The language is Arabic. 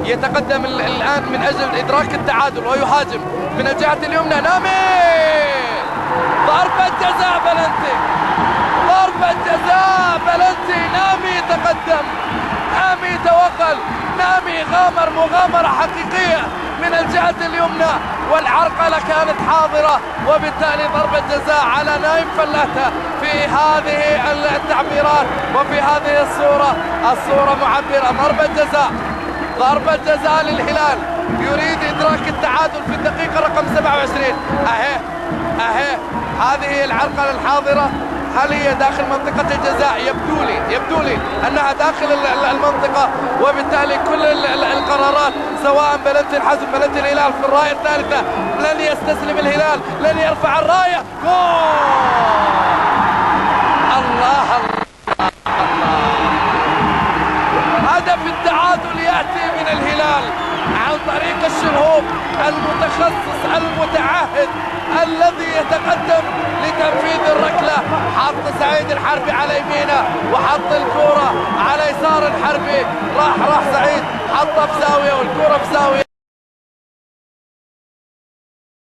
يتقدم الآن من أجل إدراك التعادل ويهاجم من الجهة اليمنى. نامي ضربة جزاء بلنتي، ضربة جزاء بلنتي. نامي تقدم، نامي توغل، نامي غامر مغامرة حقيقية من الجهة اليمنى والعرقلة كانت حاضرة، وبالتالي ضربة جزاء على نايم فلاتة في هذه التعبيرات وفي هذه الصورة معبرة. ضربة جزاء، ضربة جزاء للهلال يريد إدراك التعادل في الدقيقة رقم 27. أهي هذه العرقلة الحاضرة. هل هي داخل منطقة الجزاء؟ يبدو لي أنها داخل المنطقة، وبالتالي كل القرارات سواء بلنتي الحزم بلنتي الهلال في الراية الثالثة. لن يستسلم الهلال، لن يرفع الراية. جول! الله هدف التعادل يأتي من الهلال عن طريق الشلهوب المتخصص المتعهد الذي يتقدم لتنفيذ الركلة. حط سعيد الحربي على يمينه وحط الكرة على يسار الحربي. راح سعيد حطها في زاوية والكرة في زاوية.